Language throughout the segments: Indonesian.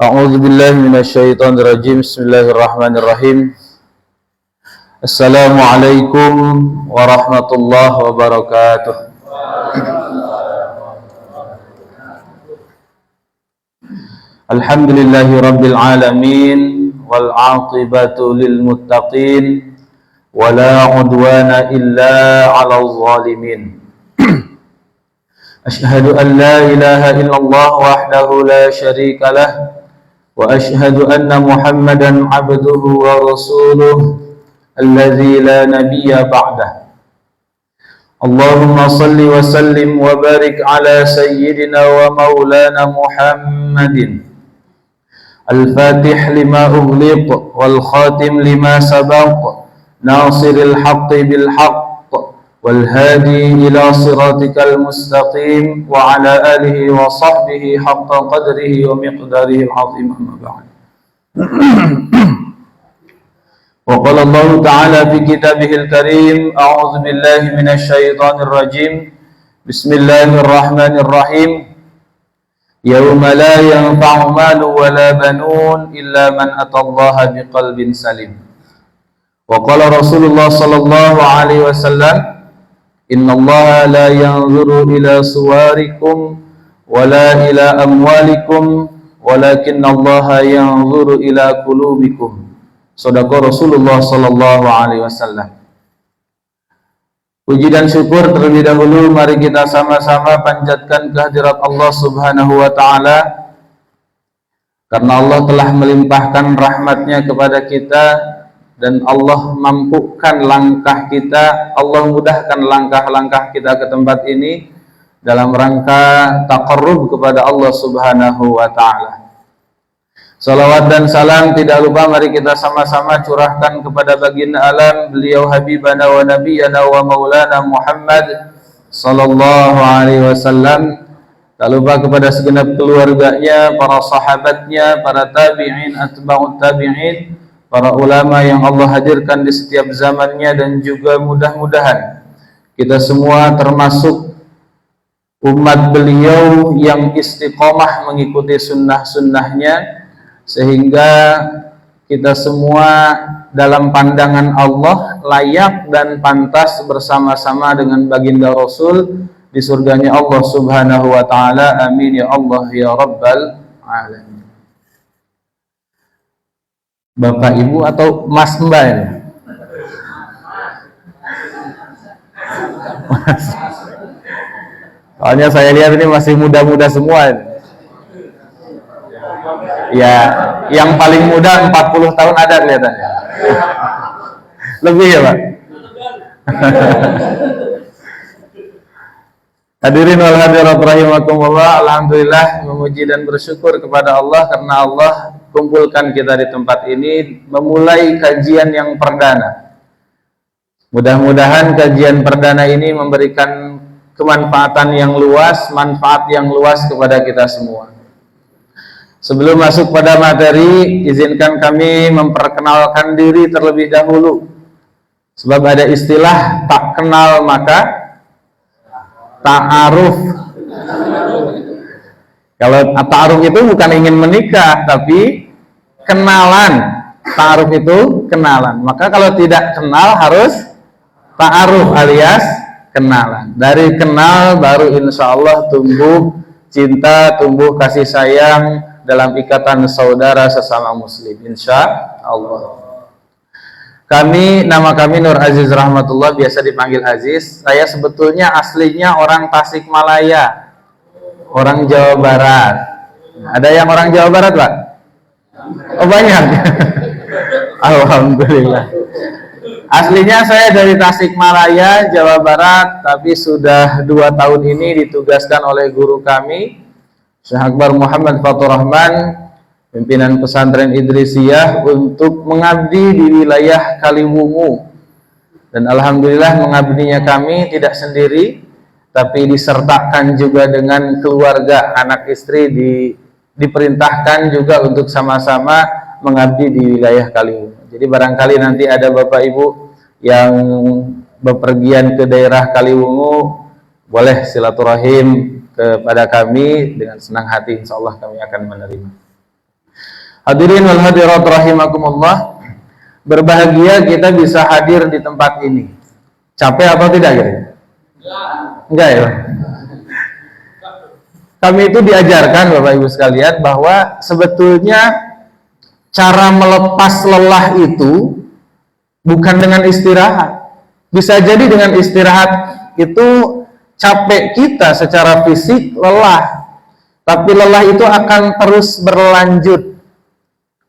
A'udzu billahi minasyaitonir rajim. Bismillahirrahmanirrahim. Assalamualaikum warahmatullahi wabarakatuh. Alhamdulillahi rabbil alamin wal 'aqibatu lil muttaqin wala 'udwana illa 'alal zalimin. Asyhadu an la ilaha illallah wahdahu la syarika lah wa asyhadu anna Muhammadan 'abduhu wa rasuluh alladzi la nabiyya ba'dah. Allahumma salli wa sallim wa barik ala sayyidina wa maulana Muhammadin al-fatih lima ughliq wal khatim lima sabaq nasiril haqqi bil haqq wal hadi ila siratikal mustaqim wa ala alihi wa sahbihi haqqa qadrihi wa miqdarihi al-azim amma ba'd. Wa qala Allah ta'ala fi kitabihil karim a'udzu billahi minasy syaithanir rajim bismillahirrahmanirrahim yauma la yanfa'u malu wa la banun illa man atallaha biqalbin salim. Wa qala Rasulullah sallallahu alaihi wasallam innallaha la yanzuru ila suwarikum wala ila amwalikum walakinallaha yanzuru ila qulubikum. Shadaqa Rasulullah sallallahu alaihi wasallam. Puji dan syukur terlebih dahulu mari kita sama-sama panjatkan kehadirat Allah Subhanahu wa taala karena Allah telah melimpahkan rahmatnya kepada kita dan Allah mampukan langkah kita, Allah mudahkan langkah-langkah kita ke tempat ini dalam rangka taqarrub kepada Allah Subhanahu wa ta'ala. Salawat dan salam tidak lupa mari kita sama-sama curahkan kepada baginda alam beliau habibana wa nabiyana wa maulana Muhammad sallallahu alaihi wasallam. Tak lupa kepada segenap keluarganya, para sahabatnya, para tabi'in, atba'ut tabi'in, para ulama yang Allah hadirkan di setiap zamannya, dan juga mudah-mudahan kita semua termasuk umat beliau yang istiqomah mengikuti sunnah-sunnahnya sehingga kita semua dalam pandangan Allah layak dan pantas bersama-sama dengan baginda Rasul di surganya Allah Subhanahu wa ta'ala. Amin ya Allah ya Rabbal alamin. Bapak Ibu atau Mas Mbak ini? Soalnya saya lihat ini masih muda-muda semua ini. Ya, yang paling muda 40 tahun ada kelihatannya. Lebih ya Pak? Hadirin wal hadirat rahimakumullah, alhamdulillah memuji dan bersyukur kepada Allah karena Allah kumpulkan kita di tempat ini memulai kajian yang perdana. Mudah-mudahan kajian perdana ini memberikan kemanfaatan yang luas, manfaat yang luas kepada kita semua. Sebelum masuk pada materi, izinkan kami memperkenalkan diri terlebih dahulu. Sebab ada istilah tak kenal maka ta'aruf. Kalau ta'aruf itu bukan ingin menikah, tapi kenalan. Ta'aruf itu kenalan. Maka kalau tidak kenal harus ta'aruf alias kenalan. Dari kenal baru insya Allah tumbuh cinta, tumbuh kasih sayang dalam ikatan saudara sesama muslim, insya Allah. Nama kami Nur Aziz Rahmatullah, biasa dipanggil Aziz. Saya sebetulnya aslinya orang Tasikmalaya, orang Jawa Barat. Ada yang orang Jawa Barat, Pak? Oh banyak. Alhamdulillah. Aslinya saya dari Tasikmalaya, Jawa Barat, tapi sudah 2 tahun ini ditugaskan oleh guru kami Syekh Akbar Muhammad Fathur Rahman, pimpinan pesantren Idrisiyah, untuk mengabdi di wilayah Kaliwungu. Dan alhamdulillah mengabdinya kami tidak sendiri, tapi disertakan juga dengan keluarga, anak istri, diperintahkan juga untuk sama-sama mengabdi di wilayah Kaliwungu. Jadi barangkali nanti ada Bapak Ibu yang bepergian ke daerah Kaliwungu, boleh silaturahim kepada kami dengan senang hati, insya Allah kami akan menerima. Hadirin wal hadirat rahimakumullah, berbahagia kita bisa hadir di tempat ini. Capek atau tidak gitu? Enggak ya? Kami itu diajarkan Bapak Ibu sekalian bahwa sebetulnya cara melepas lelah itu bukan dengan istirahat. Bisa jadi dengan istirahat itu capek kita secara fisik lelah, tapi lelah itu akan terus berlanjut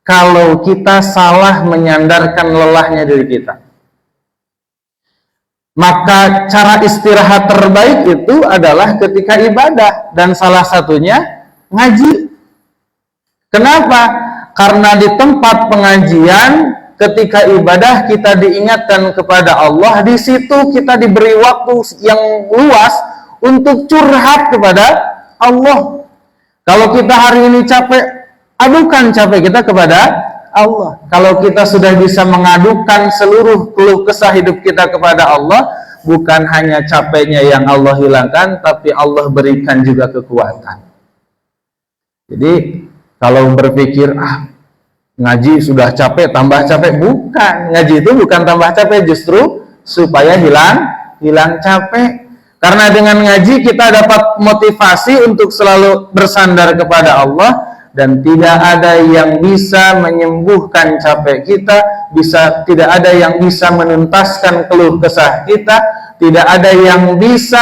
kalau kita salah menyandarkan lelahnya diri kita. Maka cara istirahat terbaik itu adalah ketika ibadah, dan salah satunya ngaji. Kenapa? Karena di tempat pengajian ketika ibadah kita diingatkan kepada Allah, di situ kita diberi waktu yang luas untuk curhat kepada Allah. Kalau kita hari ini capek, adukan capek kita kepada Allah. Kalau kita sudah bisa mengadukan seluruh keluh kesah hidup kita kepada Allah, bukan hanya capeknya yang Allah hilangkan, tapi Allah berikan juga kekuatan. Jadi kalau berpikir ngaji sudah capek tambah capek, bukan. Ngaji itu bukan tambah capek, justru supaya hilang capek. Karena dengan ngaji kita dapat motivasi untuk selalu bersandar kepada Allah. Dan tidak ada yang bisa menyembuhkan capek kita, tidak ada yang bisa menuntaskan keluh kesah kita, tidak ada yang bisa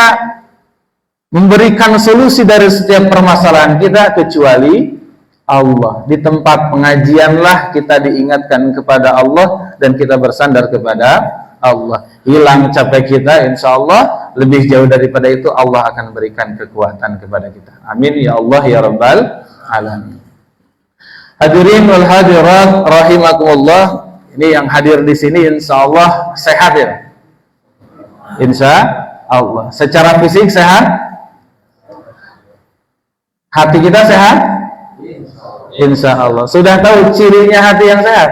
memberikan solusi dari setiap permasalahan kita kecuali Allah. Di tempat pengajianlah kita diingatkan kepada Allah dan kita bersandar kepada Allah. Hilang capek kita, insya Allah. Lebih jauh daripada itu, Allah akan berikan kekuatan kepada kita. Amin ya Allah ya Rabbal alamin. Hadirin wal hadirat rahimakumullah, ini yang hadir di sini insya Allah sehat ya. Insya Allah. Secara fisik sehat? Hati kita sehat? Insya Allah. Sudah tahu cirinya hati yang sehat?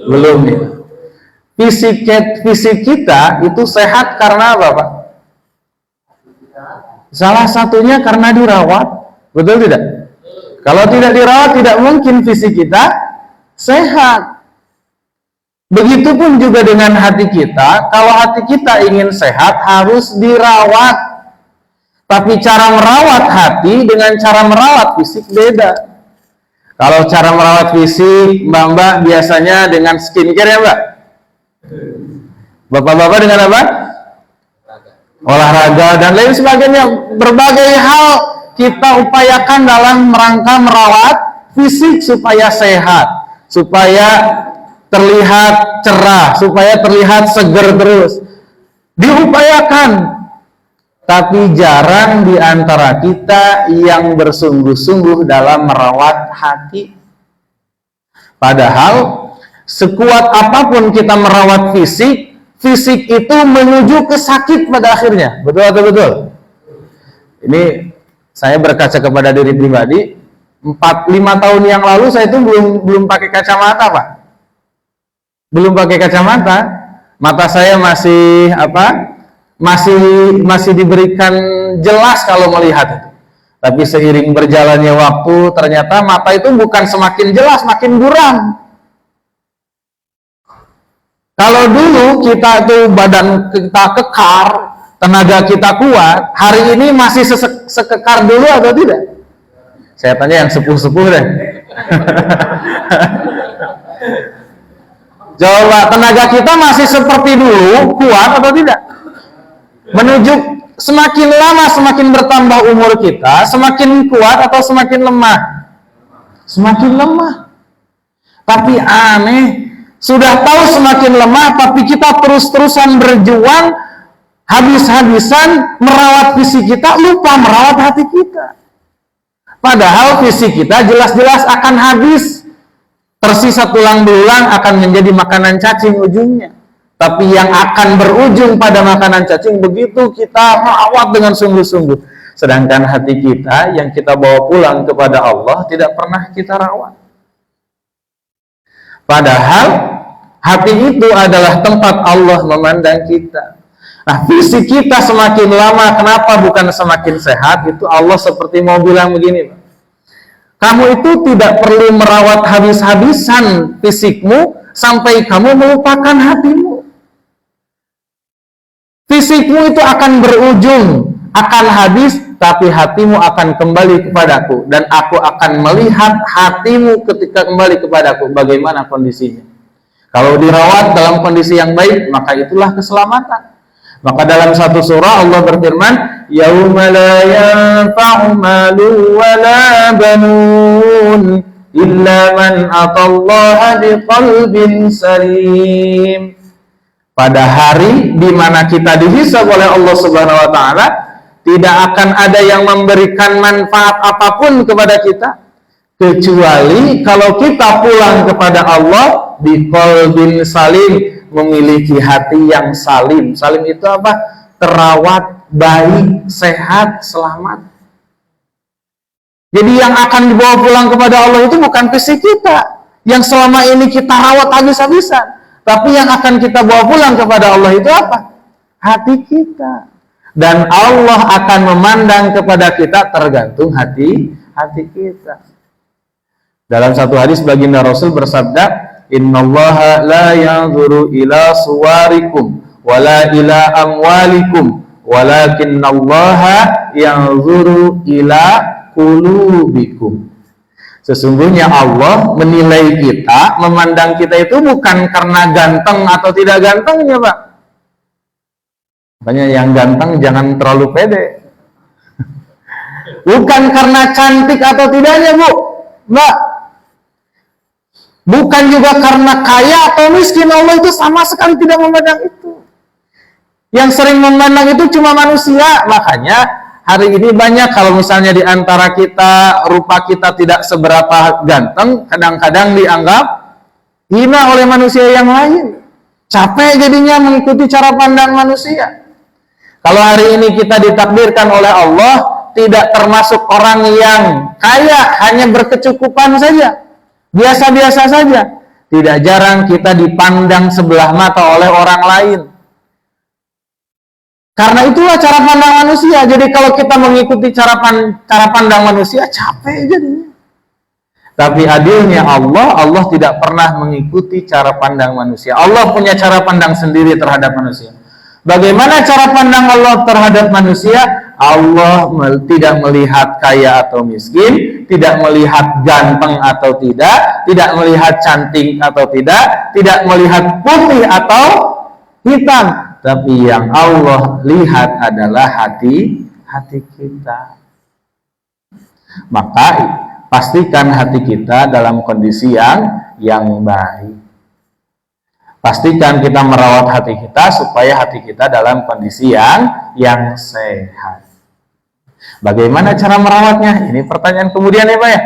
Belum ya. Fisik kita itu sehat karena apa Pak? Salah satunya karena dirawat. Betul tidak? Kalau tidak dirawat, tidak mungkin fisik kita sehat. Begitupun juga dengan hati kita. Kalau hati kita ingin sehat, harus dirawat. Tapi cara merawat hati dengan cara merawat fisik beda. Kalau cara merawat fisik, Mbak biasanya dengan skincare ya Mbak? Bapak-bapak dengan apa? Olahraga dan lain sebagainya. Berbagai hal kita upayakan dalam rangka merawat fisik supaya sehat, supaya terlihat cerah, supaya terlihat seger terus. Diupayakan, tapi jarang di antara kita yang bersungguh-sungguh dalam merawat hati. Padahal sekuat apapun kita merawat fisik, fisik itu menuju ke sakit pada akhirnya. Betul atau betul? Ini saya berkaca kepada diri pribadi, 4-5 tahun yang lalu saya itu belum pakai kacamata Pak. Belum pakai kacamata, mata saya masih masih diberikan jelas kalau melihat itu. Tapi seiring berjalannya waktu, ternyata mata itu bukan semakin jelas, makin buram. Kalau dulu kita tuh badan kita kekar, tenaga kita kuat, hari ini masih sekekar dulu atau tidak? Saya tanya yang sepuh-sepuh deh. Coba, tenaga kita masih seperti dulu, kuat atau tidak? Menuju semakin lama semakin bertambah umur kita, semakin kuat atau semakin lemah? Semakin lemah. Tapi aneh, sudah tahu semakin lemah, tapi kita terus-terusan berjuang, habis-habisan merawat fisik kita, lupa merawat hati kita. Padahal fisik kita jelas-jelas akan habis, tersisa tulang belulang akan menjadi makanan cacing ujungnya. Tapi yang akan berujung pada makanan cacing begitu kita merawat dengan sungguh-sungguh. Sedangkan hati kita yang kita bawa pulang kepada Allah tidak pernah kita rawat. Padahal hati itu adalah tempat Allah memandang kita. Nah, fisik kita semakin lama, kenapa bukan semakin sehat? Itu Allah seperti mau bilang begini, Pak. Kamu itu tidak perlu merawat habis-habisan fisikmu sampai kamu melupakan hatimu. Fisikmu itu akan berujung, akan habis, tapi hatimu akan kembali kepadaku. Dan aku akan melihat hatimu ketika kembali kepadaku, bagaimana kondisinya. Kalau dirawat dalam kondisi yang baik, maka itulah keselamatan. Maka dalam satu surah Allah berfirman, yauma la yanfa'u malun wa la banun illa man atallaha biqalbin salim. Pada hari di mana kita dihisab oleh Allah Subhanahu wa taala, tidak akan ada yang memberikan manfaat apapun kepada kita kecuali kalau kita pulang kepada Allah biqalbin salim, memiliki hati yang salim. Salim itu apa? Terawat, baik, sehat, selamat. Jadi yang akan dibawa pulang kepada Allah itu bukan fisik kita yang selama ini kita rawat habis-habisan, tapi yang akan kita bawa pulang kepada Allah itu apa? Hati kita. Dan Allah akan memandang kepada kita tergantung hati kita. Dalam satu hadis baginda Rasul bersabda, innallaha la yanzuru ila suwarikum wala ila amwalikum walakinnallaha yanzuru ila qulubikum. Sesungguhnya Allah menilai kita, memandang kita itu bukan karena ganteng atau tidak gantengnya, Pak. Makanya yang ganteng jangan terlalu pede. Bukan karena cantik atau tidaknya, Bu, Mbak. Bukan juga karena kaya atau miskin. Allah itu sama sekali tidak memandang itu. Yang sering memandang itu cuma manusia. Makanya hari ini banyak kalau misalnya di antara kita rupa kita tidak seberapa ganteng, kadang-kadang dianggap hina oleh manusia yang lain. Capek jadinya mengikuti cara pandang manusia. Kalau hari ini kita ditakdirkan oleh Allah tidak termasuk orang yang kaya, hanya berkecukupan saja, biasa-biasa saja, tidak jarang kita dipandang sebelah mata oleh orang lain. Karena itulah cara pandang manusia. Jadi kalau kita mengikuti cara pandang manusia, capek jadinya. Tapi adilnya Allah tidak pernah mengikuti cara pandang manusia. Allah punya cara pandang sendiri terhadap manusia. Bagaimana cara pandang Allah terhadap manusia? Allah tidak melihat kaya atau miskin, tidak melihat ganteng atau tidak melihat cantik atau tidak melihat putih atau hitam. Tapi yang Allah lihat adalah hati kita. Maka pastikan hati kita dalam kondisi yang baik. Pastikan kita merawat hati kita supaya hati kita dalam kondisi yang sehat. Bagaimana cara merawatnya? Ini pertanyaan kemudian ya Pak ya.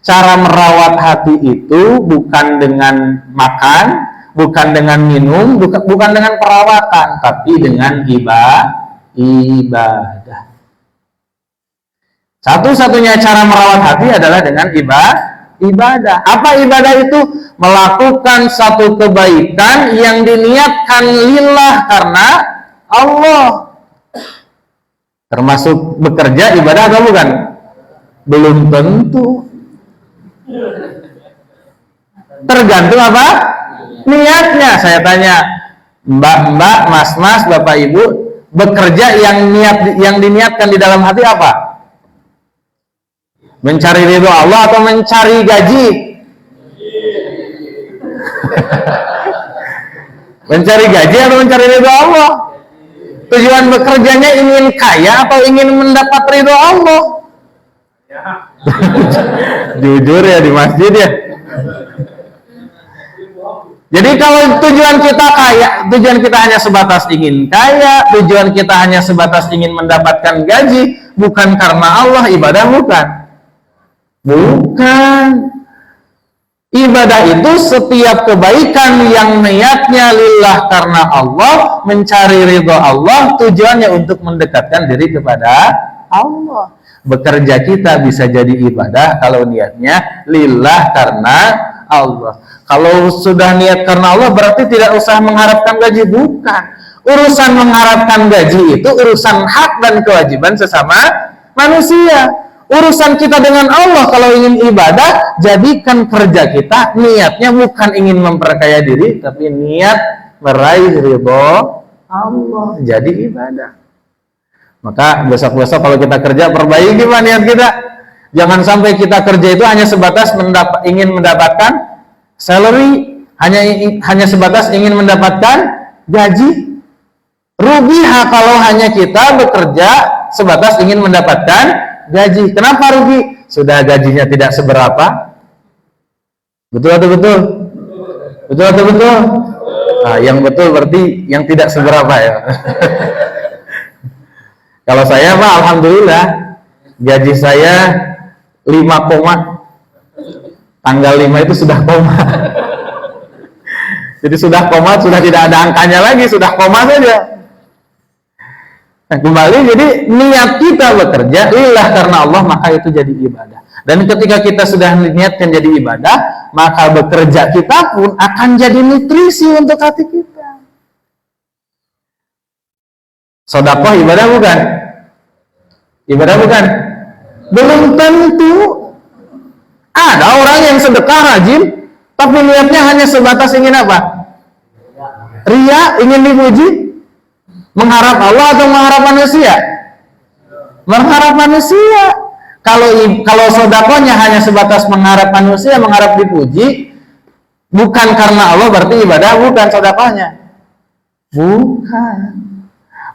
Cara merawat hati itu bukan dengan makan, bukan dengan minum, bukan dengan perawatan, tapi dengan ibadah. Satu-satunya cara merawat hati adalah dengan ibadah. Apa ibadah itu? Melakukan satu kebaikan yang diniatkan lillah karena Allah. Termasuk bekerja ibadah atau bukan? Belum tentu. Tergantung apa? Niatnya. Saya tanya, Mbak, Mas, Bapak, Ibu, bekerja yang diniatkan di dalam hati apa? Mencari ridho Allah atau mencari gaji? Mencari gaji atau mencari ridho Allah? Tujuan bekerjanya ingin kaya atau ingin mendapat ridho Allah? Jujur ya di masjid ya. Jadi kalau tujuan kita kaya, tujuan kita hanya sebatas ingin kaya, tujuan kita hanya sebatas ingin mendapatkan gaji, bukan karena Allah, ibadah bukan. Ibadah itu setiap kebaikan yang niatnya lillah karena Allah, mencari ridho Allah, tujuannya untuk mendekatkan diri kepada Allah. Bekerja kita bisa jadi ibadah kalau niatnya lillah karena Allah. Kalau sudah niat karena Allah berarti tidak usah mengharapkan gaji, bukan. Urusan mengharapkan gaji itu urusan hak dan kewajiban sesama manusia. Urusan kita dengan Allah kalau ingin ibadah, jadikan kerja kita niatnya bukan ingin memperkaya diri, tapi niat meraih ridho Allah, jadi ibadah. Maka besok-besok kalau kita kerja, perbaiki niat kita. Jangan sampai kita kerja itu hanya sebatas ingin mendapatkan salary, hanya sebatas ingin mendapatkan gaji. Rugi kalau hanya kita bekerja sebatas ingin mendapatkan gaji. Kenapa rugi? Sudah gajinya tidak seberapa. Betul atau betul? Betul atau betul? Nah, yang betul berarti yang tidak seberapa ya. Kalau saya Pak, alhamdulillah gaji saya 5 koma. Tanggal 5 itu sudah koma. Jadi sudah koma, sudah tidak ada angkanya lagi, sudah koma saja. Nah, kembali, jadi niat kita bekerja lillah karena Allah, maka itu jadi ibadah. Dan ketika kita sudah niatkan jadi ibadah, maka bekerja kita pun akan jadi nutrisi untuk hati kita. Sedekah ibadah bukan? Ibadah bukan? Belum tentu. Ada orang yang sedekah rajin, tapi niatnya hanya sebatas ingin apa? Ria, ingin dipuji. Mengharap Allah atau mengharap manusia? Mengharap manusia. Kalau sedekahnya hanya sebatas mengharap manusia, mengharap dipuji, bukan karena Allah, berarti ibadah bukan sedekahnya. Bukan.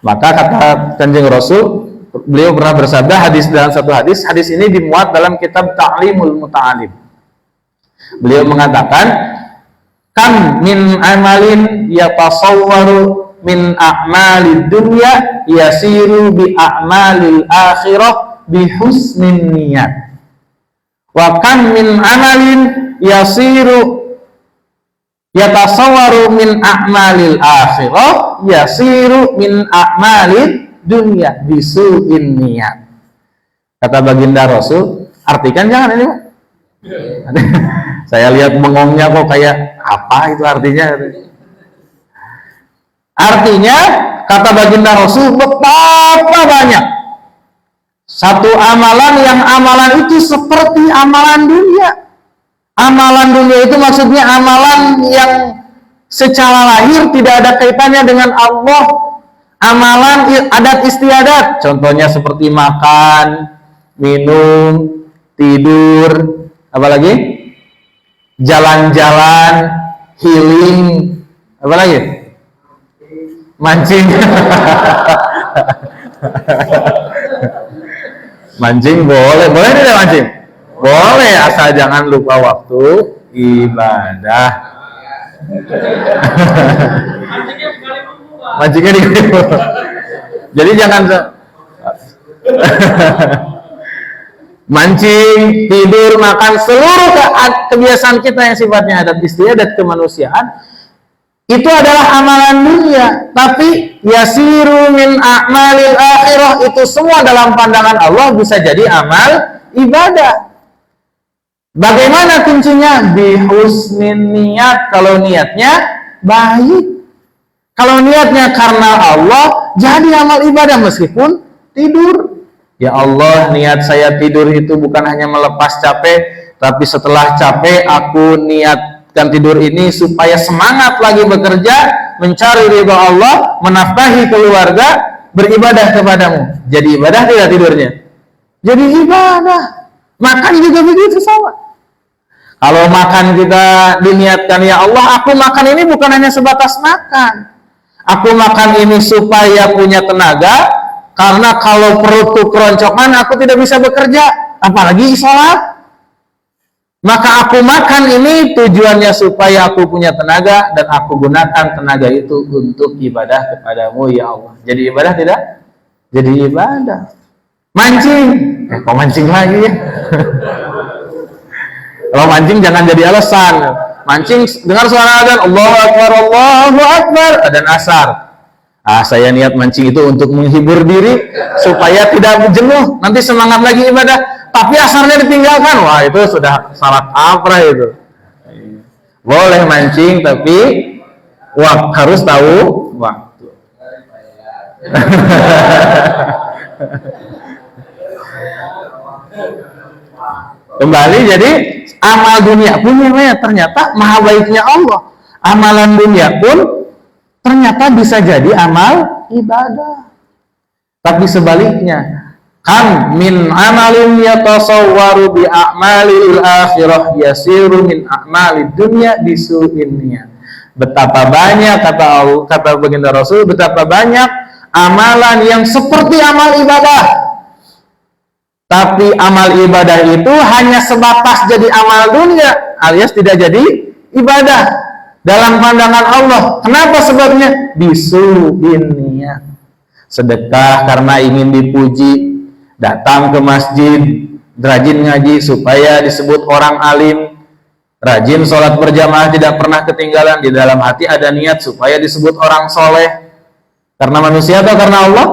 Maka kata Kanjeng Rasul, beliau pernah bersabda dalam satu hadis ini dimuat dalam kitab Ta'limul Muta'alim. Beliau mengatakan, kam min amalin yatasawwaru min a'malid dunya yasiru bi a'malil akhirah bi husnin niyat, wa kam min amalin yatasawwaru min a'malil akhirah yasiru min a'malid dunya bi su'in niyat. Kata baginda Rasul, artikan jangan ini Pak. Saya lihat bengongnya kok kayak apa itu artinya? Artinya, kata baginda Rasul, betapa banyak satu amalan yang amalan itu seperti amalan dunia. Amalan dunia itu maksudnya amalan yang secara lahir tidak ada kaitannya dengan Allah. Amalan adat istiadat, contohnya seperti makan, minum, tidur, apalagi jalan-jalan, healing, apalagi mancing. Mancing boleh tidak mancing? Boleh, asal jangan lupa waktu ibadah. Mancingnya di jadi jangan mancing, tidur, makan, seluruh kebiasaan kita yang sifatnya adat istiadat kemanusiaan itu adalah amalan dunia, tapi yasiru min a'malil akhirah, itu semua dalam pandangan Allah bisa jadi amal ibadah. Bagaimana kuncinya? Bihusnin niat, kalau niatnya baik. Kalau niatnya karena Allah, jadi amal ibadah meskipun tidur. Ya Allah, niat saya tidur itu bukan hanya melepas capek, tapi setelah capek aku niatkan tidur ini supaya semangat lagi bekerja, mencari ridha Allah, menafkahi keluarga, beribadah kepadamu. Jadi ibadah tidak tidurnya? Jadi ibadah. Makan juga begitu sama. Kalau makan kita diniatkan, ya Allah, aku makan ini bukan hanya sebatas makan. Aku makan ini supaya punya tenaga, karena kalau perutku keroncongan aku tidak bisa bekerja, apalagi sholat. Maka aku makan ini tujuannya supaya aku punya tenaga, dan aku gunakan tenaga itu untuk ibadah kepadamu ya Allah. Jadi ibadah tidak? Jadi ibadah. Mancing, kok mancing lagi ya? Kalau mancing jangan jadi alasan. Mancing dengar suara adzan, Allahu Akbar, Allahu Akbar, adzan asar. Saya niat mancing itu untuk menghibur diri supaya tidak jenuh, nanti semangat lagi ibadah. Tapi asarnya ditinggalkan, wah itu sudah salah kaprah itu. Boleh mancing tapi harus tahu waktu. Kembali jadi amal dunia pun ya ternyata maha baiknya Allah. Amalan dunia pun ternyata bisa jadi amal ibadah. Tapi sebaliknya, kan min amalin yatasawwaru bi a'malil akhirah yasiru min a'malid dunya bisu'innya. Betapa banyak kata baginda Rasul, betapa banyak amalan yang seperti amal ibadah. Tapi amal ibadah itu hanya sebatas jadi amal dunia, alias tidak jadi ibadah dalam pandangan Allah. Kenapa sebabnya? Bisu'innya. Sedekah karena ingin dipuji, datang ke masjid, rajin ngaji supaya disebut orang alim, rajin sholat berjamaah tidak pernah ketinggalan, di dalam hati ada niat supaya disebut orang soleh. Karena manusia atau karena Allah?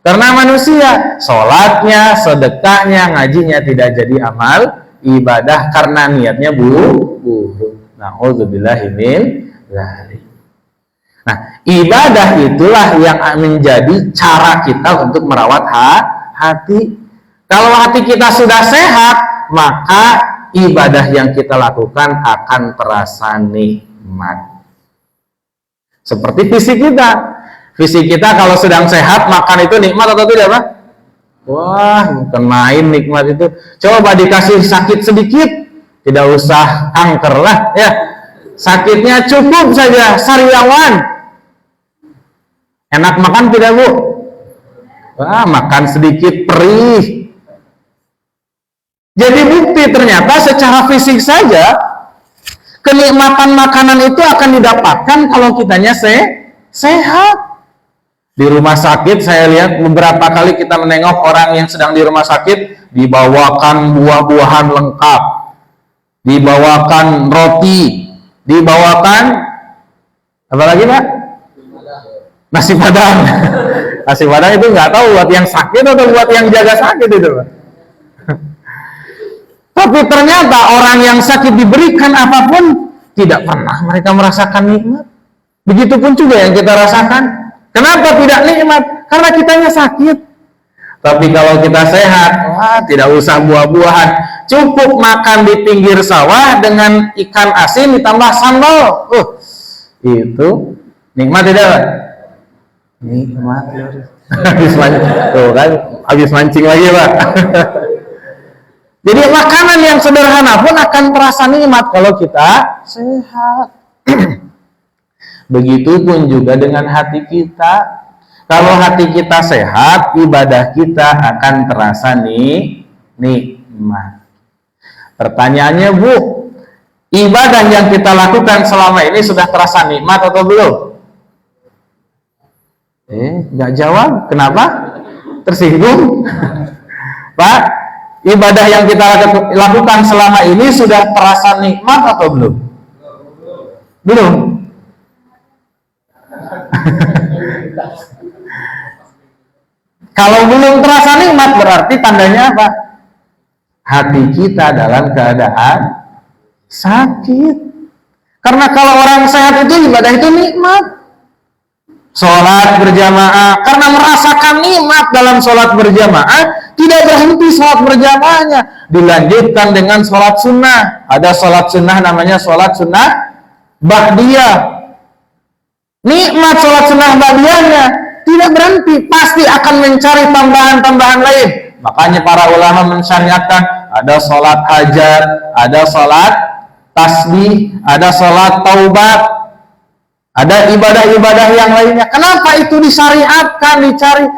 Karena manusia. Sholatnya, sedekahnya, ngajinya tidak jadi amal ibadah karena niatnya buruk. Na'udzubillahi min dzalik. Nah, ibadah itulah yang menjadi cara kita untuk merawat hati. Kalau hati kita sudah sehat, maka ibadah yang kita lakukan akan terasa nikmat. Seperti fisik kita. Fisik kita kalau sedang sehat, makan itu nikmat atau tidak, Pak? Wah, bukan main nikmat itu. Coba dikasih sakit sedikit, tidak usah kanker lah, ya. Sakitnya cukup saja sariawan. Enak makan tidak, Bu? Wah, makan sedikit perih. Jadi bukti ternyata secara fisik saja kenikmatan makanan itu akan didapatkan kalau kitanya sehat. Di rumah sakit saya lihat beberapa kali kita menengok orang yang sedang di rumah sakit, dibawakan buah-buahan lengkap, dibawakan roti, dibawakan apa lagi, Pak? Nasi padang. Nasi padang itu nggak tahu buat yang sakit atau buat yang jaga sakit itu, Pak. Tapi ternyata orang yang sakit diberikan apapun tidak pernah mereka merasakan nikmat. Begitupun juga yang kita rasakan. Kenapa tidak nikmat? Karena kitanya sakit. Tapi kalau kita sehat, wah, tidak usah buah-buahan, cukup makan di pinggir sawah dengan ikan asin ditambah sambal. Itu nikmat tidak, Pak? Nikmat. Habis mancing, tuh kan, habis mancing lagi, Pak. Jadi makanan yang sederhana pun akan terasa nikmat kalau kita sehat. Begitupun juga dengan hati kita. Kalau hati kita sehat, ibadah kita akan terasa nikmat. Pertanyaannya, Bu, ibadah yang kita lakukan selama ini sudah terasa nikmat atau belum? Nggak jawab. Kenapa? Tersinggung? Pak, ibadah yang kita lakukan selama ini sudah terasa nikmat atau belum? Belum. Kalau belum terasa nikmat berarti tandanya apa? Hati kita dalam keadaan sakit. Karena kalau orang sehat itu ibadah itu nikmat. Sholat berjamaah, karena merasakan nikmat dalam sholat berjamaah, tidak berhenti sholat berjamaahnya, dilanjutkan dengan sholat sunnah. Ada sholat sunnah namanya sholat sunnah ba'diyah. Nikmat sholat sunnah ba'diyahnya tidak berhenti, pasti akan mencari tambahan-tambahan lain. Makanya para ulama mensyariatkan ada sholat hajat, ada sholat tasbih, ada sholat taubat, ada ibadah-ibadah yang lainnya. Kenapa itu disyariatkan, dicari?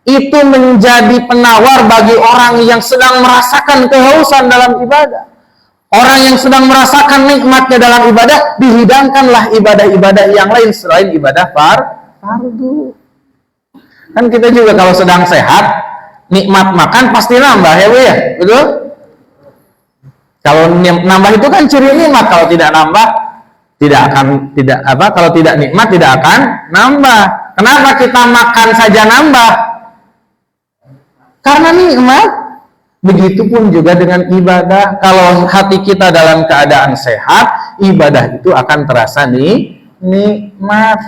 Itu menjadi penawar bagi orang yang sedang merasakan kehausan dalam ibadah. Orang yang sedang merasakan nikmatnya dalam ibadah, dihidangkanlah ibadah-ibadah yang lain selain ibadah fardu. Kan kita juga kalau sedang sehat, nikmat makan pasti nambah, ya Bu ya, betul? Kalau nambah itu kan ciri nikmat. Kalau tidak nambah, kalau tidak nikmat tidak akan nambah. Kenapa kita makan saja nambah? Karena nikmat. Begitupun juga dengan ibadah. Kalau hati kita dalam keadaan sehat, ibadah itu akan terasa nikmat.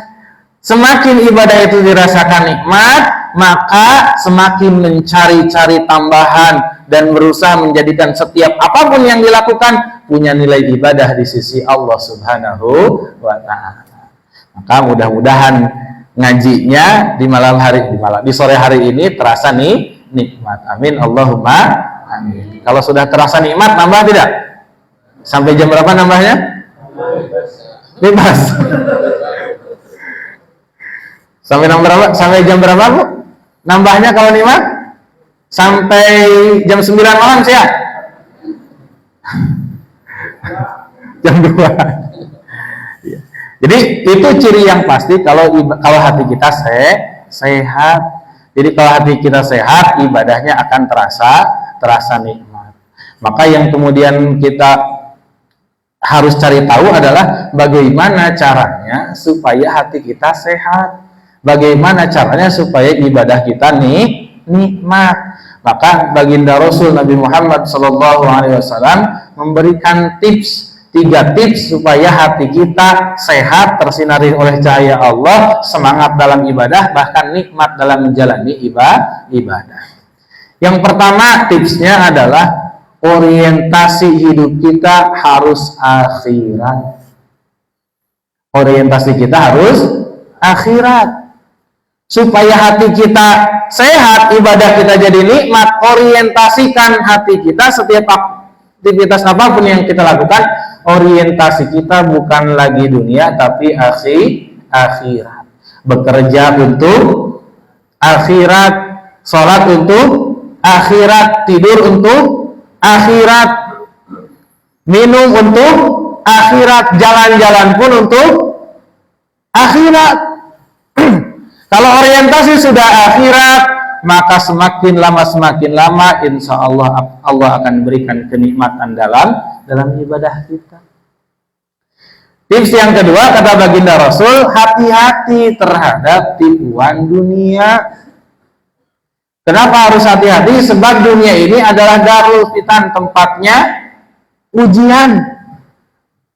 Semakin ibadah itu dirasakan nikmat, maka semakin mencari-cari tambahan dan berusaha menjadikan setiap apapun yang dilakukan punya nilai ibadah di sisi Allah Subhanahu wa Ta'ala. Maka mudah-mudahan ngajinya di sore hari ini terasa nih nikmat. Amin Allahumma amin. Kalau sudah terasa nikmat, nambah tidak? Sampai jam berapa nambahnya? Bebas. Sampai jam berapa, Bu? Nambahnya kalau nikmat? Sampai jam 9 malam siap? Jam 2. Jadi itu ciri yang pasti kalau hati kita sehat. Jadi kalau hati kita sehat, ibadahnya akan terasa nikmat. Maka yang kemudian kita harus cari tahu adalah bagaimana caranya supaya hati kita sehat. Bagaimana caranya supaya ibadah kita nikmat. Maka baginda Rasul Nabi Muhammad SAW memberikan 3 tips supaya hati kita sehat, tersinari oleh cahaya Allah, semangat dalam ibadah, bahkan nikmat dalam menjalani ibadah. Yang pertama tipsnya adalah orientasi hidup kita harus akhirat. Orientasi kita harus akhirat. Supaya hati kita sehat, ibadah kita jadi nikmat, orientasikan hati kita setiap aktivitas apapun yang kita lakukan, orientasi kita bukan lagi dunia tapi akhirat. Bekerja untuk akhirat, sholat untuk akhirat, tidur untuk akhirat, minum untuk akhirat, jalan-jalan pun untuk akhirat. Kalau orientasi sudah akhirat, maka semakin lama insya Allah akan berikan kenikmatan dalam ibadah kita. Tips yang kedua, kata baginda Rasul, hati-hati terhadap tipuan dunia. Kenapa harus hati-hati? Sebab dunia ini adalah darul fitan, tempatnya ujian.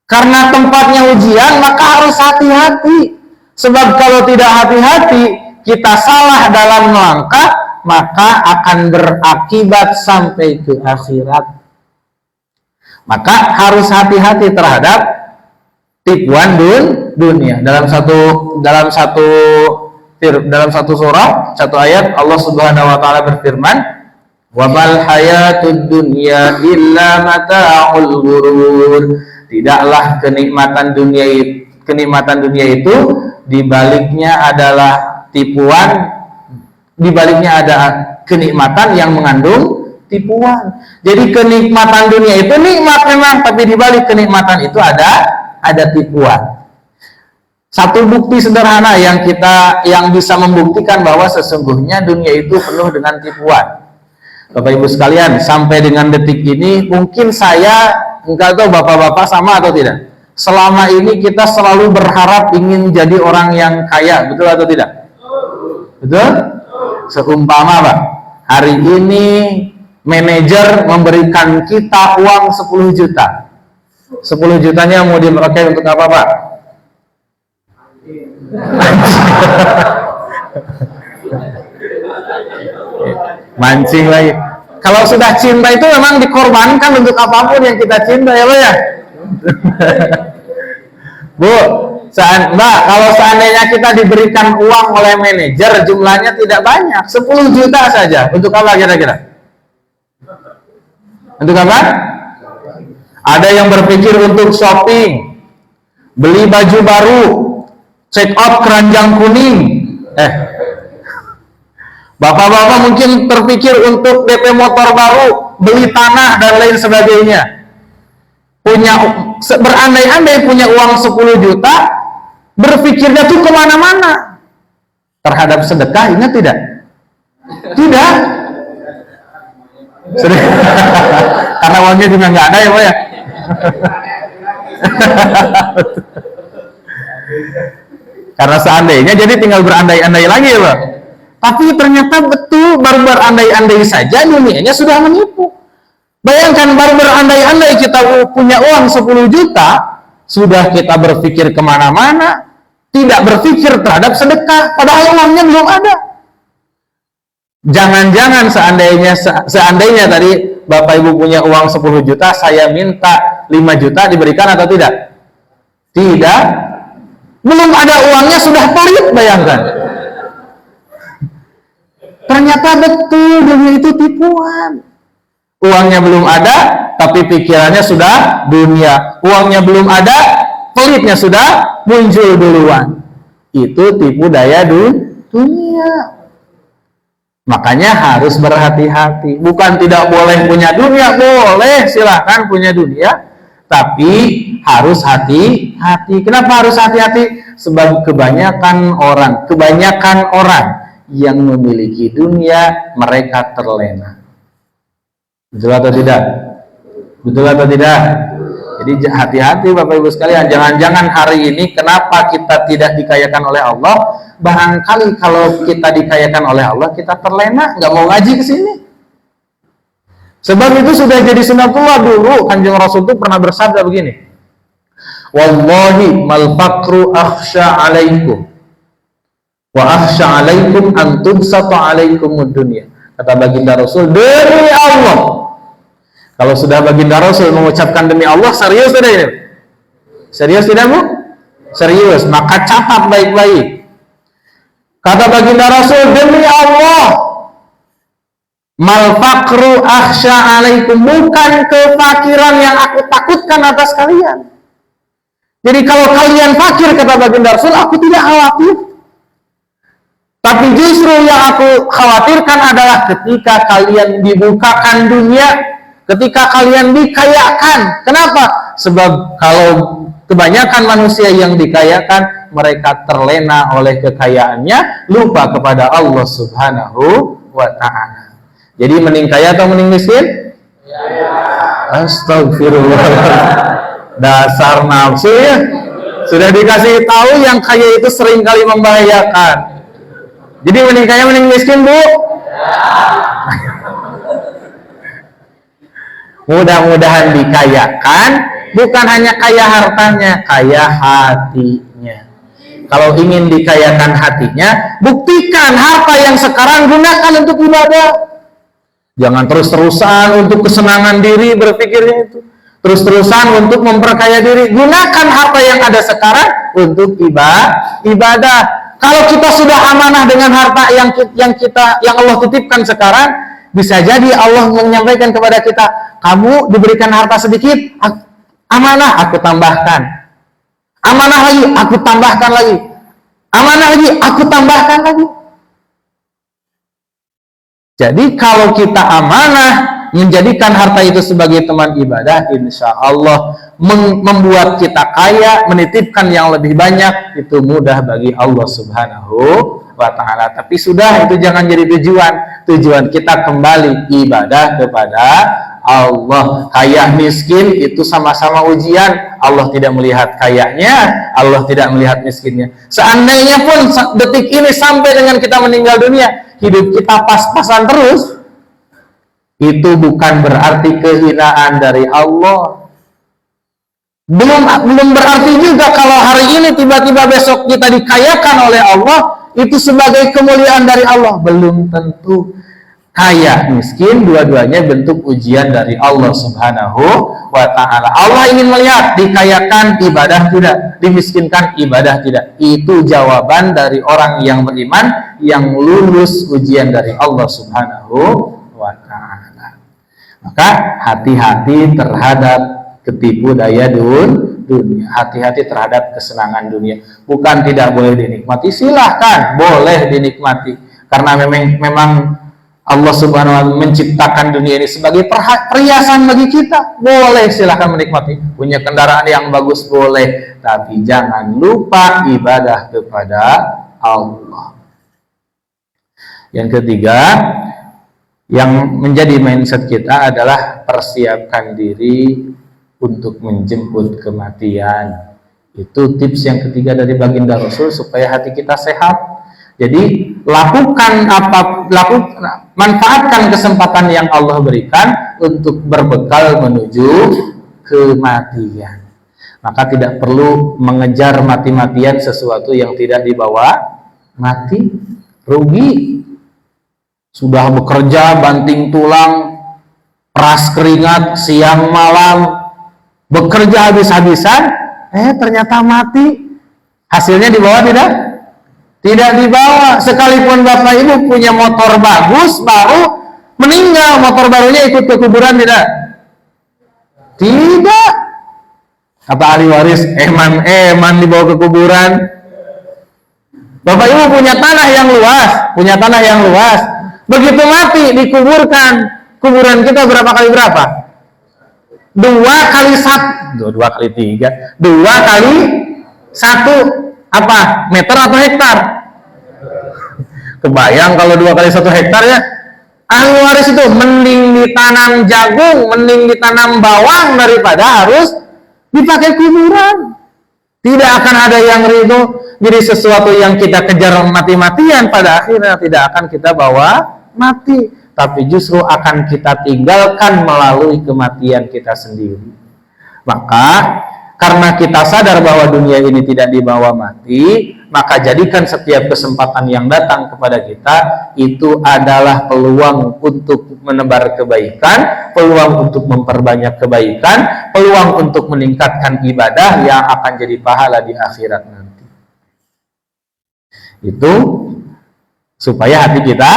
Karena tempatnya ujian, maka harus hati-hati. Sebab kalau tidak hati-hati, kita salah dalam melangkah, maka akan berakibat sampai ke akhirat. Maka harus hati-hati terhadap tipuan dunia. Dalam satu surah, satu ayat, Allah Subhanahu wa Ta'ala berfirman, "Wa mal hayatud dunya illa mata'ul ghurur." Tidaklah kenikmatan dunia itu dibaliknya adalah tipuan, dibaliknya ada kenikmatan yang mengandung tipuan. Jadi kenikmatan dunia itu nikmat memang, tapi dibalik kenikmatan itu ada tipuan. Satu bukti sederhana yang bisa membuktikan bahwa sesungguhnya dunia itu penuh dengan tipuan. Bapak Ibu sekalian, sampai dengan detik ini mungkin saya enggak tahu bapak-bapak sama atau tidak. Selama ini kita selalu berharap ingin jadi orang yang kaya, betul atau tidak? Betul? Seumpama, Pak, hari ini manajer memberikan kita uang 10 juta. 10 jutanya mau dipakai untuk apa, Pak? Mancing lagi. Kalau sudah cinta itu memang dikorbankan untuk apapun yang kita cinta, ya Pak ya? Bu, Mbak, kalau seandainya kita diberikan uang oleh manajer, jumlahnya tidak banyak, 10 juta saja, untuk apa kira-kira? Untuk apa? Ada yang berpikir untuk shopping, beli baju baru, check out keranjang kuning. Bapak-bapak mungkin terpikir untuk DP motor baru, beli tanah dan lain sebagainya. Berandai-andai punya uang 10 juta, berpikirnya tuh kemana-mana. Terhadap sedekah, ingat tidak? Tidak. Karena uangnya juga nggak ada ya Pak ya. Karena seandainya jadi tinggal berandai-andai lagi ya Pak. Tapi ternyata betul baru berandai-andai saja dunianya sudah menipu. Bayangkan baru berandai-andai kita punya uang 10 juta, sudah kita berpikir kemana-mana, tidak berpikir terhadap sedekah, padahal uangnya belum ada. Jangan-jangan seandainya tadi Bapak Ibu punya uang 10 juta, saya minta 5 juta, diberikan atau tidak? Tidak. Belum ada uangnya sudah pelit, bayangkan. Ternyata betul dunia itu tipuan. Uangnya belum ada, tapi pikirannya sudah dunia. Uangnya belum ada, pelitnya sudah muncul duluan. Itu tipu daya dunia. Makanya harus berhati-hati. Bukan tidak boleh punya dunia, boleh, silahkan punya dunia. Tapi harus hati-hati. Kenapa harus hati-hati? Sebab kebanyakan orang yang memiliki dunia, mereka terlena. Betul atau tidak? Betul atau tidak? Jadi hati-hati Bapak Ibu sekalian. Jangan-jangan hari ini kenapa kita tidak dikayakan oleh Allah? Barangkali kalau kita dikayakan oleh Allah, kita terlena, nggak mau ngaji ke sini. Sebab itu sudah jadi sunatullah. Dulu Kanjeng Rasul itu pernah bersabda begini, wallahi mal faqru akhsha alaikum wa akhsha alaikum an tunsata alaikumud dunya. Kata baginda Rasul, demi Allah. Kalau sudah baginda Rasul mengucapkan demi Allah, serius tidak ini? Serius tidak, Bu? Serius, maka catat baik-baik. Kata baginda Rasul, demi Allah, mal faqru akhsha alaikum, bukan kefakiran yang aku takutkan atas kalian. Jadi kalau kalian fakir, kata baginda Rasul, aku tidak khawatir. Tapi justru yang aku khawatirkan adalah ketika kalian dibukakan dunia, ketika kalian dikayakan. Kenapa? Sebab kalau kebanyakan manusia yang dikayakan, mereka terlena oleh kekayaannya, lupa kepada Allah Subhanahu wa ta'ala. Jadi mending kaya atau mending miskin? Astagfirullah. Dasar nafsu ya. Sudah dikasih tahu yang kaya itu sering kali membahayakan. Jadi mending kaya mending miskin, Bu? Mudah-mudahan dikayakan, bukan hanya kaya hartanya, kaya hatinya. Kalau ingin dikayakan hatinya, buktikan harta yang sekarang gunakan untuk ibadah. Jangan terus-terusan untuk kesenangan diri berpikirnya itu. Terus-terusan untuk memperkaya diri. Gunakan harta yang ada sekarang untuk ibadah. Kalau kita sudah amanah dengan harta yang Allah titipkan sekarang, bisa jadi Allah menyampaikan kepada kita, kamu diberikan harta sedikit, amanah, aku tambahkan. Amanah lagi, aku tambahkan lagi. Amanah lagi, aku tambahkan lagi. Jadi kalau kita amanah, menjadikan harta itu sebagai teman ibadah, insya Allah membuat kita kaya, menitipkan yang lebih banyak, itu mudah bagi Allah Subhanahu wa ta'ala. Tapi sudah, itu jangan jadi tujuan kita kembali ibadah kepada Allah. Kaya miskin itu sama-sama ujian. Allah tidak melihat kayanya, Allah tidak melihat miskinnya. Seandainya pun detik ini sampai dengan kita meninggal dunia, hidup kita pas-pasan terus, itu bukan berarti kehinaan dari Allah. Belum berarti juga kalau hari ini tiba-tiba besok kita dikayakan oleh Allah, itu sebagai kemuliaan dari Allah. Belum tentu. Kaya miskin, dua-duanya bentuk ujian dari Allah Subhanahu wa ta'ala. Allah ingin melihat dikayakan ibadah tidak, dimiskinkan ibadah tidak. Itu jawaban dari orang yang beriman, yang lulus ujian dari Allah Subhanahu wa ta'ala. Maka hati-hati terhadap ketipu daya dunia, hati-hati terhadap kesenangan dunia. Bukan tidak boleh dinikmati, silahkan, boleh dinikmati. Karena memang Allah Subhanahu wa ta'ala menciptakan dunia ini sebagai perhiasan bagi kita. Boleh, silahkan menikmati. Punya kendaraan yang bagus, boleh. Tapi jangan lupa ibadah kepada Allah. Yang ketiga, yang menjadi mindset kita adalah persiapkan diri untuk menjemput kematian. Itu tips yang ketiga dari baginda Rasul supaya hati kita sehat. Jadi manfaatkan kesempatan yang Allah berikan untuk berbekal menuju kematian. Maka tidak perlu mengejar mati-matian sesuatu yang tidak dibawa mati, rugi. Sudah bekerja banting tulang, peras keringat siang malam, bekerja habis-habisan, ternyata mati. Hasilnya dibawa tidak? Tidak dibawa. Sekalipun Bapak Ibu punya motor bagus, baru meninggal, motor barunya ikut ke kuburan tidak? Tidak. Kata ahli waris, eman dibawa ke kuburan. Bapak Ibu punya tanah yang luas, begitu mati dikuburkan. Kuburan kita berapa kali berapa? 2 kali 1, 2 kali 3, 2 kali 1 apa? Meter atau hektar? Kebayang kalau 2 kali 1 hektar ya. Ahli waris itu mending ditanam jagung, mending ditanam bawang daripada harus dipakai kuburan. Tidak akan ada yang ridho. Jadi sesuatu yang kita kejar mati-matian pada akhirnya tidak akan kita bawa mati, tapi justru akan kita tinggalkan melalui kematian kita sendiri. Maka karena kita sadar bahwa dunia ini tidak dibawa mati, maka jadikan setiap kesempatan yang datang kepada kita itu adalah peluang untuk menebar kebaikan, peluang untuk memperbanyak kebaikan, peluang untuk meningkatkan ibadah yang akan jadi pahala di akhirat nanti. Itu supaya hati kita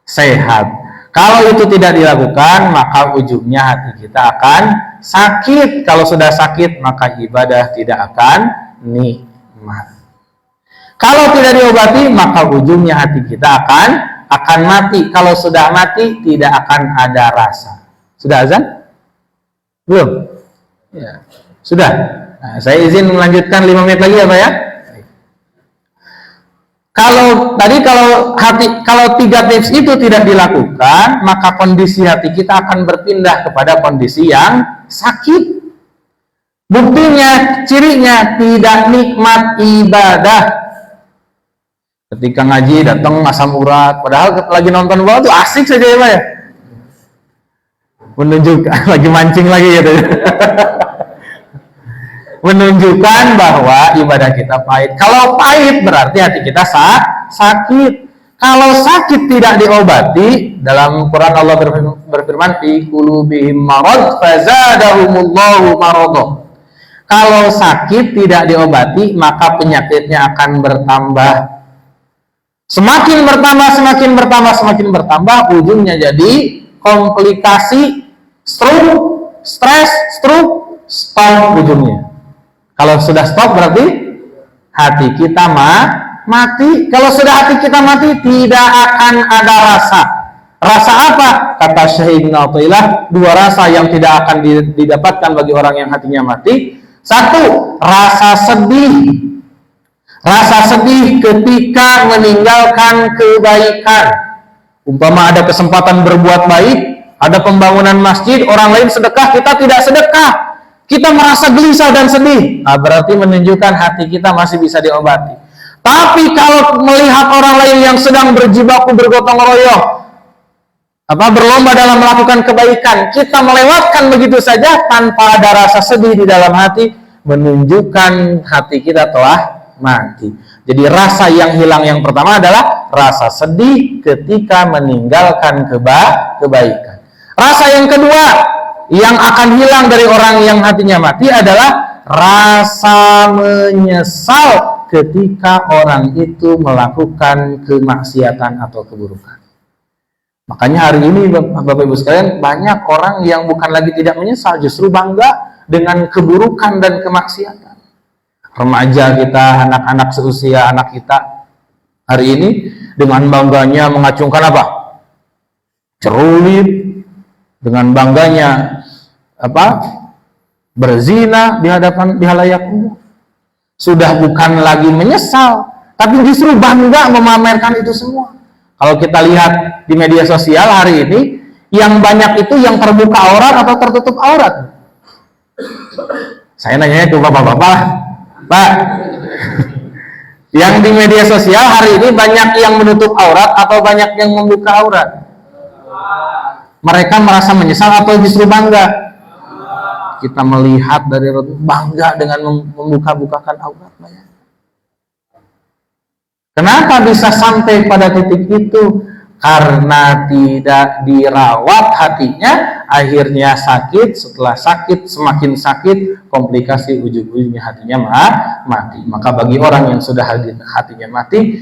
sehat. Kalau itu tidak dilakukan, maka ujungnya hati kita akan sakit. Kalau sudah sakit, maka ibadah tidak akan nikmat. Kalau tidak diobati, maka ujungnya hati kita akan mati. Kalau sudah mati, tidak akan ada rasa. Sudah azan? Belum? Ya. Sudah. Nah, saya izin melanjutkan 5 menit lagi ya Pak ya. Kalau 3 tips itu tidak dilakukan, maka kondisi hati kita akan berpindah kepada kondisi yang sakit. Buktinya, cirinya tidak nikmat ibadah. Ketika ngaji datang asam urat, padahal lagi nonton bola tuh asik saja ya Pak ya. Menunjukkan lagi mancing lagi gitu. Menunjukkan bahwa ibadah kita pahit. Kalau pahit berarti hati kita sakit. Kalau sakit tidak diobati, dalam Quran Allah berfirman fi qulubihim marad fazadahumullahu marad. Kalau sakit tidak diobati, maka penyakitnya akan bertambah. Semakin bertambah, ujungnya jadi komplikasi, stroke, stres, stop ujungnya. Kalau sudah stop berarti hati kita mati. Kalau sudah hati kita mati, tidak akan ada rasa. Rasa apa? Kata Syekh Ibnu Athaillah, 2 rasa yang tidak akan didapatkan bagi orang yang hatinya mati. 1, rasa sedih. Rasa sedih ketika meninggalkan kebaikan. Umpama ada kesempatan berbuat baik, ada pembangunan masjid, orang lain sedekah, kita tidak sedekah. Kita merasa gelisah dan sedih. Nah, berarti menunjukkan hati kita masih bisa diobati. Tapi kalau melihat orang lain yang sedang berjibaku bergotong royong, berlomba dalam melakukan kebaikan, kita melewatkan begitu saja tanpa ada rasa sedih di dalam hati, menunjukkan hati kita telah mati. Jadi rasa yang hilang yang pertama adalah rasa sedih ketika meninggalkan kebaikan. Rasa yang kedua yang akan hilang dari orang yang hatinya mati adalah rasa menyesal ketika orang itu melakukan kemaksiatan atau keburukan. Makanya hari ini Bapak Ibu sekalian, banyak orang yang bukan lagi tidak menyesal, justru bangga dengan keburukan dan kemaksiatan. Remaja kita, anak-anak seusia anak kita hari ini dengan bangganya mengacungkan apa? Cerulit. Dengan bangganya berzina di halayak umum. Sudah bukan lagi menyesal, tapi justru bangga memamerkan itu semua. Kalau kita lihat di media sosial hari ini, yang banyak itu yang terbuka aurat atau tertutup aurat. Saya nanya ke bapak-bapak, Pak, yang di media sosial hari ini banyak yang menutup aurat atau banyak yang membuka aurat? Mereka merasa menyesal atau justru bangga? Kita melihat dari bangga dengan membuka-bukakan aurat. Kenapa bisa sampai pada titik itu? karena tidak dirawat hatinya, akhirnya sakit. Setelah sakit, semakin sakit, komplikasi, ujung-ujungnya hatinya mati. Maka bagi orang yang sudah hatinya mati,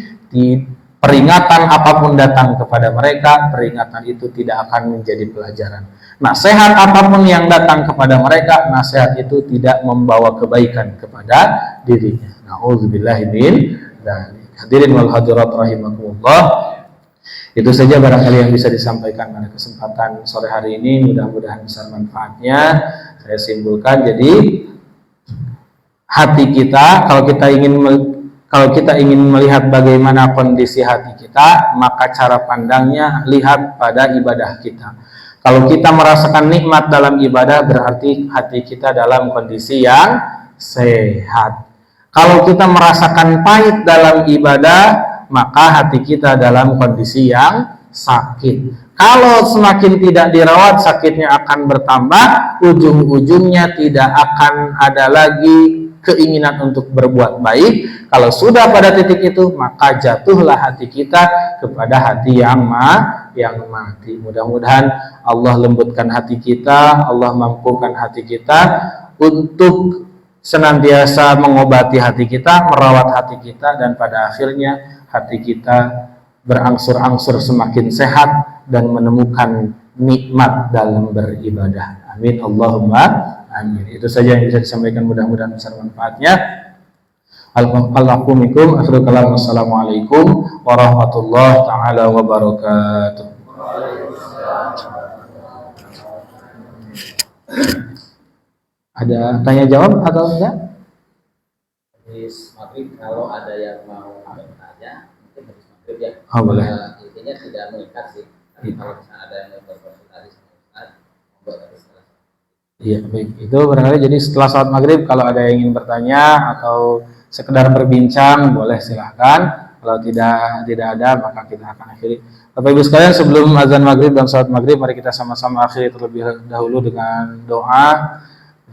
peringatan apapun datang kepada mereka, peringatan itu tidak akan menjadi pelajaran. Nasihat apapun yang datang kepada mereka, nasihat itu tidak membawa kebaikan kepada dirinya. Nauzubillahi min dzalik. Hadirin wal hadirat rahimakumullah. Itu saja barangkali yang bisa disampaikan pada kesempatan sore hari ini. Mudah-mudahan besar manfaatnya. Saya simpulkan, jadi hati kita, kalau kita ingin melihat bagaimana kondisi hati kita, maka cara pandangnya lihat pada ibadah kita. Kalau kita merasakan nikmat dalam ibadah, berarti hati kita dalam kondisi yang sehat. Kalau kita merasakan pahit dalam ibadah, maka hati kita dalam kondisi yang sakit. Kalau semakin tidak dirawat, sakitnya akan bertambah, ujung-ujungnya tidak akan ada lagi keinginan untuk berbuat baik. Kalau sudah pada titik itu, maka jatuhlah hati kita kepada hati yang mati. Mudah-mudahan Allah lembutkan hati kita, Allah mampukan hati kita untuk senantiasa mengobati hati kita, merawat hati kita, dan pada akhirnya hati kita berangsur-angsur semakin sehat dan menemukan nikmat dalam beribadah. Amin Allahumma amin. Itu saja yang bisa disampaikan, mudah-mudahan besar manfaatnya. Al-Qallaqumikum akhiru kalam. Wassalamualaikum warahmatullahi taala wabarakatuh. Ada tanya jawab atau enggak? Habis maghrib, kalau ada yang mau bertanya, mungkin habis maghrib ya. Oh, boleh. Intinya tidak mengikat sih. Tapi kalau misalnya ada yang berkonsultasi sama Ustaz, monggo tapi setelah. Iya, baik. Itu barangkali jadi setelah salat maghrib, kalau ada yang ingin bertanya atau sekedar berbincang, boleh silahkan. Kalau tidak ada, maka kita akan akhiri. Bapak Ibu sekalian, sebelum azan maghrib dan salat maghrib, mari kita sama-sama akhiri terlebih dahulu dengan doa.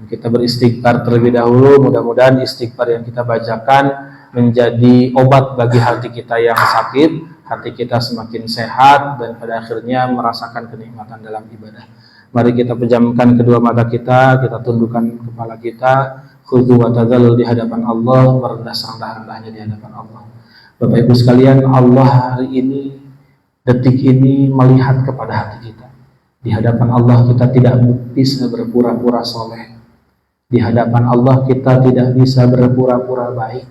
Kita beristighfar terlebih dahulu. Mudah-mudahan istighfar yang kita bacakan menjadi obat bagi hati kita yang sakit, hati kita semakin sehat, dan pada akhirnya merasakan kenikmatan dalam ibadah. Mari kita pejamkan kedua mata kita tundukkan kepala kita, khudhu wa tadzallul di hadapan Allah, merendah serendah-rendahnya di hadapan Allah. Bapak Ibu sekalian, Allah hari ini, detik ini melihat kepada hati kita. Di hadapan Allah kita tidak bisa berpura-pura soleh. Di hadapan Allah kita tidak bisa berpura-pura baik.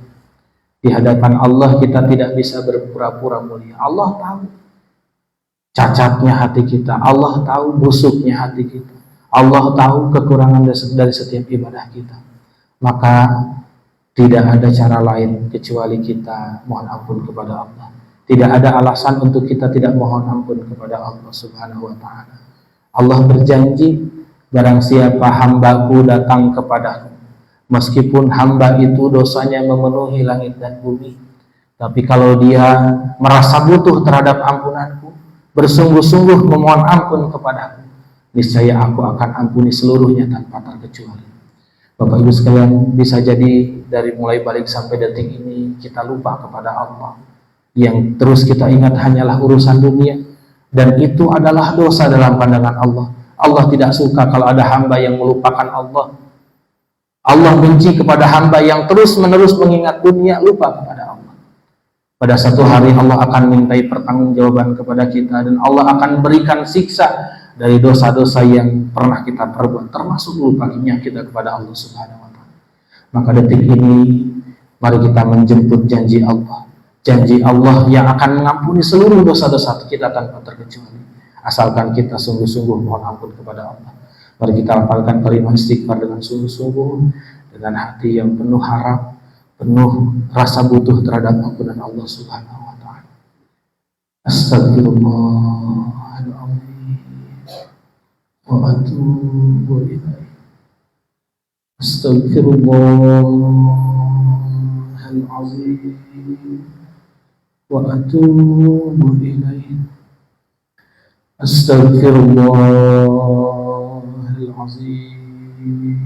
Di hadapan Allah kita tidak bisa berpura-pura mulia. Allah tahu cacatnya hati kita. Allah tahu busuknya hati kita. Allah tahu kekurangan dari setiap ibadah kita. Maka tidak ada cara lain kecuali kita mohon ampun kepada Allah. Tidak ada alasan untuk kita tidak mohon ampun kepada Allah Subhanahu wa ta'ala. Allah berjanji, barang siapa hambaku datang kepadaku, meskipun hamba itu dosanya memenuhi langit dan bumi, tapi kalau dia merasa butuh terhadap ampunanku, bersungguh-sungguh memohon ampun kepadaku, niscaya aku akan ampuni seluruhnya tanpa terkecuali. Bapak Ibu sekalian, bisa jadi dari mulai balik sampai detik ini kita lupa kepada Allah. Yang terus kita ingat hanyalah urusan dunia, dan itu adalah dosa dalam pandangan Allah. Allah tidak suka kalau ada hamba yang melupakan Allah. Allah benci kepada hamba yang terus-menerus mengingat dunia, lupa kepada Allah. Pada satu hari Allah akan mintai pertanggungjawaban kepada kita, dan Allah akan berikan siksa dari dosa-dosa yang pernah kita perbuat, termasuk lupanya kita kepada Allah Subhanahu wa ta'ala. Maka detik ini mari kita menjemput janji Allah. Janji Allah yang akan mengampuni seluruh dosa-dosa kita tanpa terkecuali, asalkan kita sungguh-sungguh mohon ampun kepada Allah. Mari kita hafalkan kalimat istighfar dengan sungguh-sungguh, dengan hati yang penuh harap, penuh rasa butuh terhadap ampunan Allah Subhanahu wa ta'ala. Astagfirullahaladzim wa atubu ilaih. Astagfirullahaladzim wa atubu ilaih. Astaghfirullahaladzim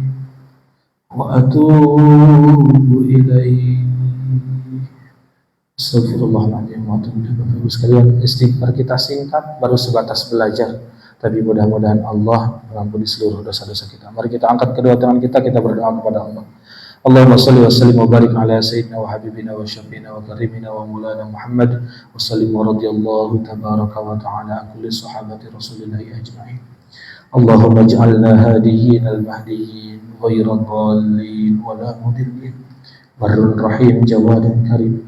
wa atubu ilaih. Astagfirullahaladzim. Bapak Ibu sekalian, istighfar kita singkat, baru sebatas belajar. Tapi mudah-mudahan Allah mengampuni seluruh dosa-dosa kita. Mari kita angkat kedua tangan kita berdoa kepada Allah. Allahumma salli wa sallim wa barik ala sayyidina wa habibina wa syafiina wa karimina wa maulana Muhammad wa sallim wa radiyallahu tabaraka wa ta'ala an kulli sahabati rasulillahi ajma'in. Allahumma ij'alna hadiyin al-mahdiyyin ghayra dhalin wa la mudillin barrun rahim jawadun karim.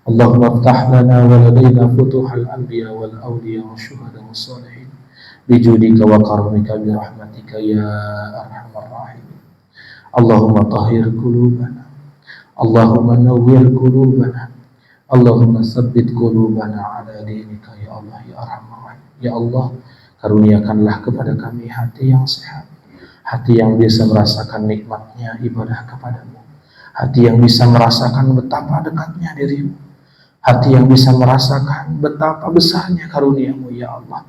Allahumma aftah lana wa ladaina futuhal anbiya wal awliya wa syuhada wa salihin bijudika wa karamika bi rahmatika ya arhamar rahimin. Allahumma tahhir qulubana, Allahumma nawwir qulubana, Allahumma tsabbit qulubana ala dinika ya Allah ya arhamar rahim. Ya Allah, karuniakanlah kepada kami hati yang sehat, hati yang bisa merasakan nikmatnya ibadah kepadamu, hati yang bisa merasakan betapa dekatnya dirimu, hati yang bisa merasakan betapa besarnya karuniamu ya Allah.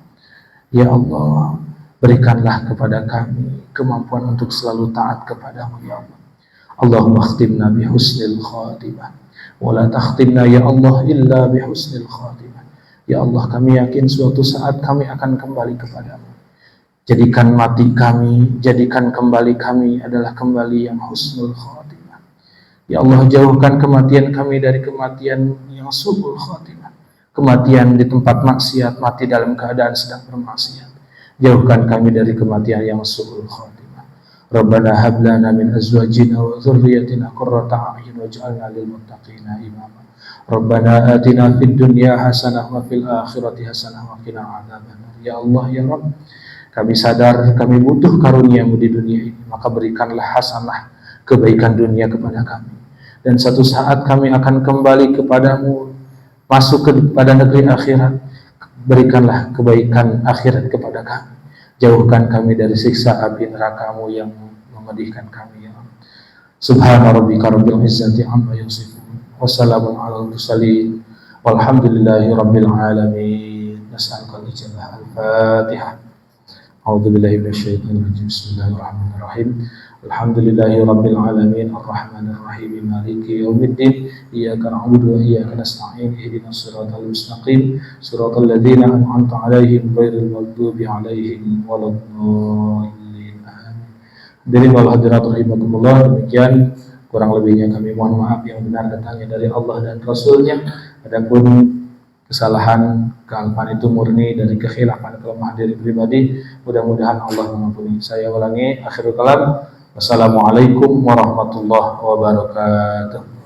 Ya Allah, berikanlah kepada kami kemampuan untuk selalu taat kepadamu ya Allah. Allahumma khtimna bihusnil khatimah wa la takhtimna ya Allah illa bihusnil khatimah. Ya Allah, kami yakin suatu saat kami akan kembali kepadamu. Jadikan mati kami, jadikan kembali kami adalah kembali yang husnul khatimah. Ya Allah, jauhkan kematian kami dari kematian yang su'ul khatimah, kematian di tempat maksiat, mati dalam keadaan sedang bermaksiat. Jauhkan kami dari kematian yang su'ul khatimah. Rabbana hab lana min azwajina wa dhurriyyatina qurrata a'yun waj'alna lil muttaqina imama. Rabbana atina fid dunya hasanah wa fil akhirati hasanah wa qina adzabannar. Ya Allah ya Rabb, kami sadar kami butuh karuniamu di dunia ini, maka berikanlah hasanah kebaikan dunia kepada kami. Dan satu saat kami akan kembali kepadamu, masuk kepada negeri akhirat. Berikanlah kebaikan akhirat kepada kami. Jauhkan kami dari siksa api neraka-Mu yang memedihkan kami ya Allah. Subhana rabbika rabbil izzati amma yasifun wa salamun alal mursalin walhamdulillahi rabbil alamin. Nas'aluka al-ijabah. Al-Fatihah. A'udzu billahi minasyaitonir rajim. Bismillahirrahmanirrahim. Alhamdulillahi rabbil alamin arrahmanir rahim maliki yaumiddin iyyaka na'budu wa iyyaka nasta'in ihdinas siratal mustaqim siratal ladzina an'amta 'alaihim ghairil maghdubi 'alaihim waladdallin. Amin. Wal hadirat rahimakumullah. Demikian kurang lebihnya kami mohon maaf, yang benar datangnya dari Allah dan Rasulnya. Adapun kesalahan, kealpaan itu murni dari kekhilafan, kelemahan diri pribadi. Mudah-mudahan Allah mengampuni. Saya ulangi, akhirul kalam. Wassalamualaikum warahmatullahi wabarakatuh.